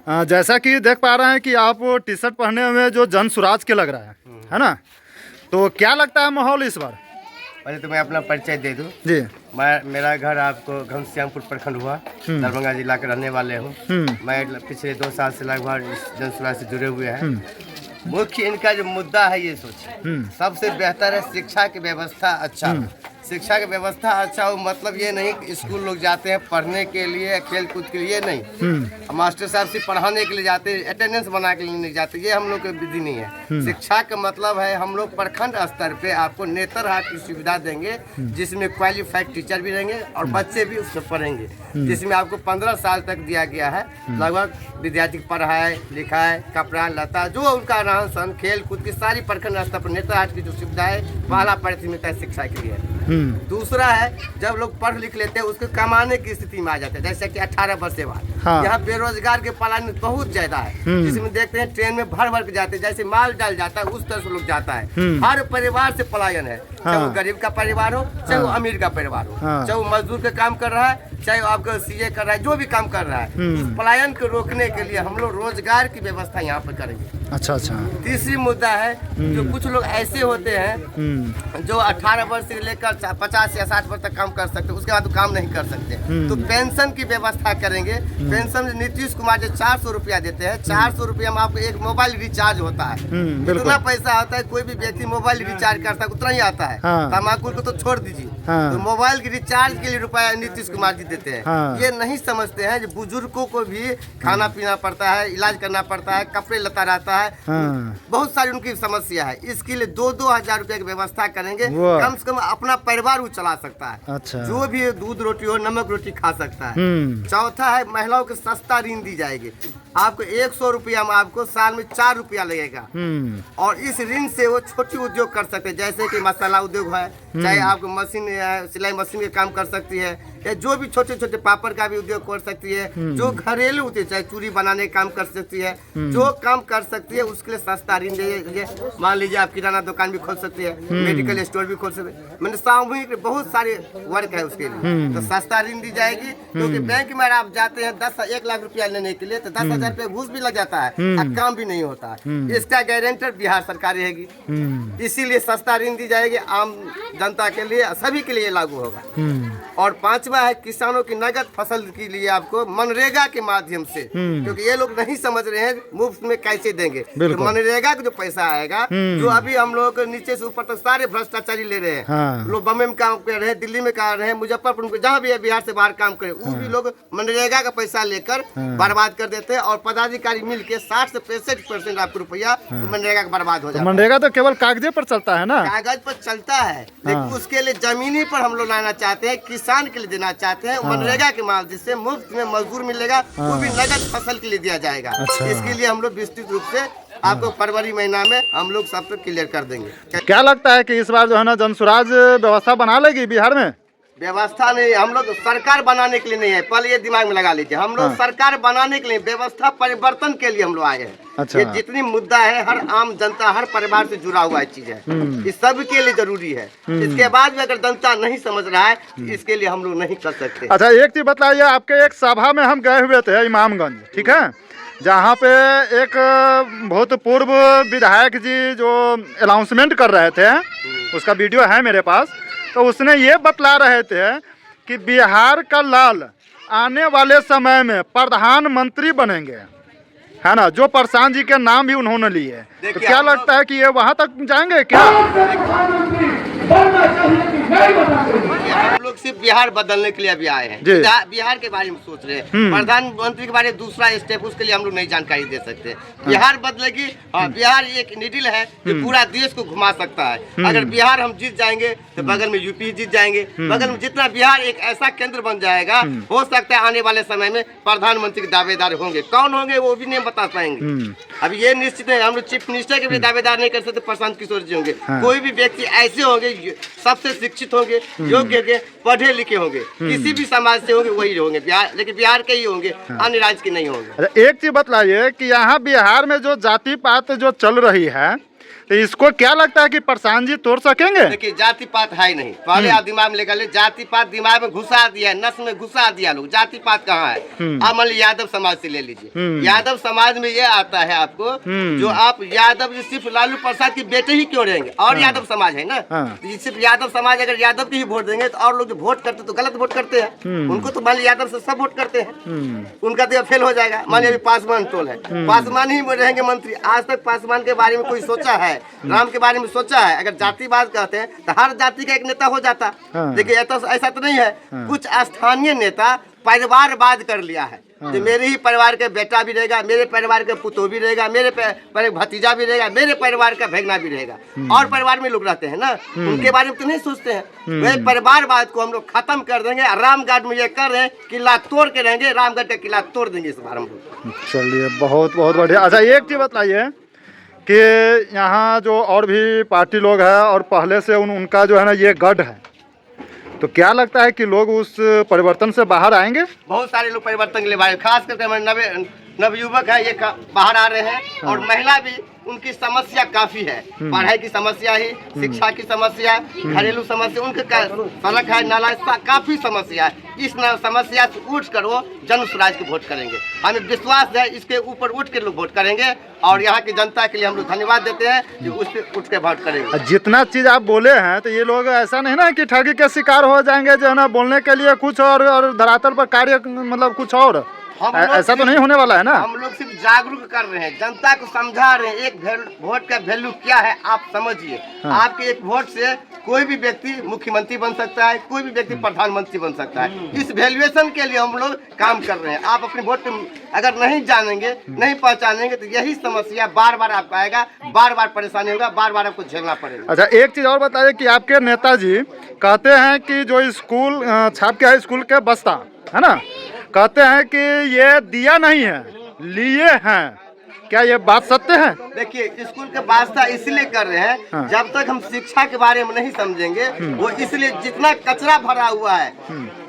जैसा कि देख पा रहे हैं कि आप टी शर्ट पहने हुए जो जन सुराज के लग रहा है ना। तो क्या लगता है माहौल इस बार? पहले तो मैं अपना परिचय दे दूं। जी। मेरा घर आपको घनश्यामपुर प्रखंड हुआ, दरभंगा जिला के रहने वाले हूँ। मैं पिछले 2 साल से लगभग इस जन सुराज से जुड़े हुए हैं। मुख्य इनका जो मुद्दा है ये सोचिए, सबसे बेहतर है शिक्षा की व्यवस्था अच्छा हो। शिक्षा की व्यवस्था अच्छा हो मतलब ये नहीं कि स्कूल लोग जाते हैं पढ़ने के लिए, खेल कूद के लिए नहीं। मास्टर साहब से पढ़ाने के लिए जाते हैं, अटेंडेंस बना के लिए नहीं जाते, ये हम लोग की विधि नहीं है। शिक्षा का मतलब है हम लोग प्रखंड स्तर पे आपको नेतरहाट की सुविधा देंगे, जिसमें क्वालिफाइड टीचर भी रहेंगे और बच्चे भी उसमें पढ़ेंगे, जिसमें आपको 15 साल तक दिया गया है लगभग विद्यार्थी की पढ़ाई लिखाई कपड़ा लता जो उनका रहन सहन खेल कूद की सारी प्रखंड स्तर पर नेतरहाट की जो सुविधा है पहला प्राथमिकता है शिक्षा के लिए। दूसरा है जब लोग पढ़ लिख लेते हैं उसको कमाने की स्थिति में आ जाते हैं, जैसे कि 18 वर्ष के बाद यहाँ बेरोजगार के पलायन बहुत ज्यादा है, जिसमें देखते हैं ट्रेन में भर भर के जाते हैं, जैसे माल डाल जाता है उस तरह से लोग जाता है। हर परिवार से पलायन है, चाहे वो गरीब का परिवार हो चाहे वो अमीर का परिवार हो, चाहे वो मजदूर का काम कर रहा है चाहे आपका सीए कर रहा है, जो भी काम कर रहा है उस पलायन को रोकने के लिए हम लोग रोजगार की व्यवस्था यहाँ पर करेंगे। अच्छा। तीसरी मुद्दा है जो कुछ लोग ऐसे होते हैं जो 18 वर्ष से लेकर 50 या 60 वर्ष तक काम कर सकते, उसके बाद काम नहीं कर सकते, तो पेंशन की व्यवस्था करेंगे। पेंशन नीतीश कुमार जो 400 रुपया देते हैं, 400 रुपया में आपको एक मोबाइल रिचार्ज होता है। जितना पैसा आता है कोई भी व्यक्ति मोबाइल रिचार्ज करता है उतना ही आता है। तम्बाकू को तो छोड़ दीजिए, तो मोबाइल की रिचार्ज के लिए रुपया नीतीश कुमार जी देते हैं। ये नहीं समझते हैं जो बुजुर्गों को भी खाना पीना पड़ता है, इलाज करना पड़ता है, कपड़े लता रहता है, बहुत सारी उनकी समस्या है। इसके लिए 2-2 हजार रुपए की व्यवस्था करेंगे, कम से कम अपना परिवार वो चला सकता है। अच्छा। जो भी दूध रोटी हो नमक रोटी खा सकता है। चौथा है महिलाओं को सस्ता ऋण दी जाएगी, आपको 100 रुपया में आपको साल में 4 रुपया लगेगा और इस ऋण से वो छोटी उद्योग कर सकते हैं, जैसे कि मसाला उद्योग है, चाहे आपको मशीन सिलाई मशीन के काम कर सकती है, या जो भी छोटे छोटे पापड़ का भी उद्योग कर सकती है, जो घरेलू उद्योग चाहे चूड़ी बनाने का काम कर सकती है, जो काम कर सकती है उसके लिए सस्ता ऋण दीजिए। मान लीजिए आप किराना दुकान भी खोल सकते हैं, मेडिकल स्टोर भी खोल सकते हैं, मैंने सामूहिक बहुत सारे वर्क है उसके लिए, तो सस्ता ऋण दी जाएगी। क्योंकि बैंक में आप जाते हैं 1 लाख रुपया लेने के लिए तो 10,000 रुपया घूस भी लग जाता है और काम भी नहीं होता है। इसका गारंटर बिहार सरकार रहेगी, इसीलिए सस्ता ऋण दी जाएगी आम जनता के लिए, सभी के लिए लागू होगा। और पांचवा है किसानों की नगद फसल के लिए आपको मनरेगा के माध्यम से, क्योंकि ये लोग नहीं समझ रहे हैं मुफ्त में कैसे देंगे, तो मनरेगा का जो पैसा आएगा जो अभी हम लोग नीचे से ऊपर तक सारे भ्रष्टाचारी ले रहे हैं, लोग बम्बई में काम कर रहे हैं, दिल्ली में कर रहे हैं, मुजफ्फरपुर में जहाँ भी है बिहार से बाहर काम करे, वो भी लोग मनरेगा का पैसा लेकर बर्बाद कर देते हैं और पदाधिकारी मिल के 60 से 65% आपको रुपया मनरेगा का बर्बाद हो जाता है। मनरेगा तो केवल कागजे पर चलता है ना, कागज पर चलता है, लेकिन उसके लिए जमीनी पर हम लोग लाना चाहते हैं, किसान के लिए देना चाहते हैं मनरेगा के माध्यम जिससे मुफ्त में मजदूर मिलेगा, वो भी नगद फसल के लिए दिया जाएगा। इसके लिए हम लोग विस्तृत रूप से आपको फरवरी महीना में हम लोग सब पे क्लियर कर देंगे। क्या लगता है कि इस बार जो है ना जन सुराज व्यवस्था बना लेगी बिहार में? व्यवस्था नहीं, हम लोग सरकार बनाने के लिए नहीं है, पहले ये दिमाग में लगा लीजिए, हम लोग सरकार बनाने के लिए व्यवस्था परिवर्तन के लिए हम लोग आए हैं। अच्छा। ये जितनी मुद्दा है हर आम जनता हर परिवार से जुड़ा हुआ चीज है, ये सब के लिए जरूरी है। इसके बाद भी अगर जनता नहीं समझ रहा है इसके लिए हम लोग नहीं कर सकते। अच्छा, एक चीज बताइए, आपके एक सभा में हम गए हुए थे इमामगंज, ठीक है, जहाँ पे एक भूतपूर्व विधायक जी जो अनाउंसमेंट कर रहे थे, उसका वीडियो है मेरे पास, तो उसने ये बतला रहे थे कि बिहार का लाल आने वाले समय में प्रधानमंत्री बनेंगे, है ना, जो प्रशांत जी के नाम भी उन्होंने लिए। तो क्या लगता है कि ये वहाँ तक जाएंगे क्या? हम लोग सिर्फ बिहार बदलने के लिए अभी आए हैं, बिहार के बारे में सोच रहे हैं, प्रधानमंत्री के बारे में दूसरा स्टेप उसके लिए हम लोग नहीं जानकारी दे सकते। बिहार बदलेगी, बिहार एक निडिल है जो पूरा देश को घुमा सकता है। अगर बिहार हम जीत जाएंगे तो बगल में यूपी जीत जाएंगे, बगल में जितना बिहार एक ऐसा केंद्र बन जाएगा, हो सकता है आने वाले समय में प्रधानमंत्री के दावेदार होंगे, कौन होंगे वो भी नहीं बता पाएंगे। अब ये निश्चित है हम लोग चीफ मिनिस्टर के भी दावेदार नहीं कर सकते, प्रशांत किशोर जी होंगे, कोई भी व्यक्ति ऐसे होंगे सबसे शिक्षित होंगे, योग्य होंगे, पढ़े लिखे होंगे, किसी भी समाज से होंगे वही होंगे बिहार, लेकिन बिहार के ही होंगे, अन्य राज्य के नहीं होंगे। एक चीज बतलाइए कि यहाँ बिहार में जो जाति पात जो चल रही है, तो इसको क्या लगता है कि प्रशांत जी तोड़ सकेंगे? देखिए जाति पात है ही नहीं, पहले आप दिमाग में लेकर ले, जाति पात दिमाग में घुसा दिया है, नस में घुसा दिया लोग, जाति पात कहाँ है? आप मान लीजिए यादव समाज से ले लीजिए, यादव समाज में ये आता है आपको, जो आप यादव सिर्फ लालू प्रसाद के बेटे ही क्यों रहेंगे, और यादव समाज है ना, सिर्फ यादव समाज अगर यादव की ही वोट देंगे तो और लोग जो वोट करते तो गलत वोट करते हैं, उनको तो मान लीजिए यादव से सब वोट करते हैं, उनका तो फेल हो जाएगा। मान लीजिए पासवान टोल है, पासवान ही रहेंगे मंत्री, आज तक पासवान के बारे में कोई सोचा है? राम के बारे में सोचा है? अगर जातिवाद कहते हैं तो हर जाति का एक नेता हो जाता, देखिए ऐसा तो नहीं है। कुछ स्थानीय नेता परिवारवाद कर लिया है, तो मेरे ही परिवार के बेटा भी रहेगा, मेरे परिवार के पुतो भी रहेगा, मेरे भतीजा भी रहेगा, मेरे परिवार का भगना भी रहेगा, और परिवार में लोग रहते हैं ना, उनके बारे में तो नहीं सोचते हैं। वही परिवारवाद को हम लोग खत्म कर देंगे। रामगढ़ में ये कर रहे हैं, किला तोड़ के रहेंगे, रामगढ़ का किला तोड़ देंगे इस बार हम लोग। चलिए बहुत बहुत बढ़िया। अच्छा एक चीज़ बताइए कि यहाँ जो और भी पार्टी लोग हैं और पहले से उनका जो है ना ये गढ़ है, तो क्या लगता है कि लोग उस परिवर्तन से बाहर आएंगे? बहुत सारे लोग परिवर्तन के लिए बाहर, खास करके हमारे नवयुवक है ये बाहर आ रहे हैं, और महिला भी, उनकी समस्या काफी है, पढ़ाई की समस्या है, शिक्षा की समस्या, घरेलू समस्या, उनके सड़क है, नाला, काफी समस्या है। इस समस्या से उठ कर वो जन स्वराज को वोट करेंगे, हमें विश्वास है इसके ऊपर उठ के लोग वोट करेंगे, और यहाँ की जनता के लिए हम लोग धन्यवाद देते हैं कि उस पर उठ के वोट करेंगे। जितना चीज आप बोले हैं तो ये लोग ऐसा नहीं ना कि ठगी के शिकार हो जाएंगे, जो है ना बोलने के लिए कुछ और धरातल पर कार्य मतलब कुछ और, ऐसा तो नहीं होने वाला है ना? हम लोग सिर्फ जागरूक कर रहे हैं, जनता को समझा रहे हैं एक वोट का वैल्यू क्या है आप समझिए। आपके एक वोट से कोई भी व्यक्ति मुख्यमंत्री बन सकता है, कोई भी व्यक्ति प्रधानमंत्री बन सकता है। इस वैल्यूएशन के लिए हम लोग काम कर रहे हैं। आप अपने वोट अगर नहीं जानेंगे, नहीं पहचानेंगे, तो यही समस्या बार बार आपको आएगा, बार बार परेशानी होगा, बार बार आपको झेलना पड़ेगा। अच्छा एक चीज़ और बताइए कि आपके नेताजी कहते हैं कि जो स्कूल छाप के हाई स्कूल के बस्ता है ना, कहते हैं कि ये दिया नहीं है, लिए हैं, क्या ये बात सत्य है? देखिए स्कूल के वास्ता इसलिए कर रहे हैं, जब तक हम शिक्षा के बारे में नहीं समझेंगे, वो इसलिए जितना कचरा भरा हुआ है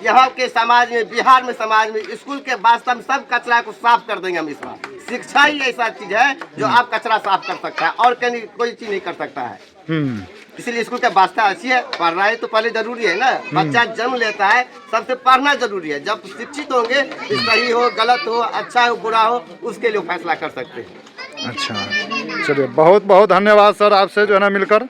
यहाँ के समाज में, बिहार में समाज में, स्कूल के वास्ता में सब कचरा को साफ कर देंगे हम इस बार। शिक्षा ही ऐसा चीज है जो आप कचरा साफ कर सकता है, और कहीं कोई चीज नहीं कर सकता है। इसीलिए स्कूल का वास्ता अच्छी है, पढ़ना है तो पहले जरूरी है ना, बच्चा जन्म लेता है सबसे पढ़ना जरूरी है, जब शिक्षित होंगे सही हो गलत हो, अच्छा हो बुरा हो, उसके लिए फैसला कर सकते हैं। अच्छा चलिए बहुत बहुत धन्यवाद सर, आपसे जो है ना मिलकर।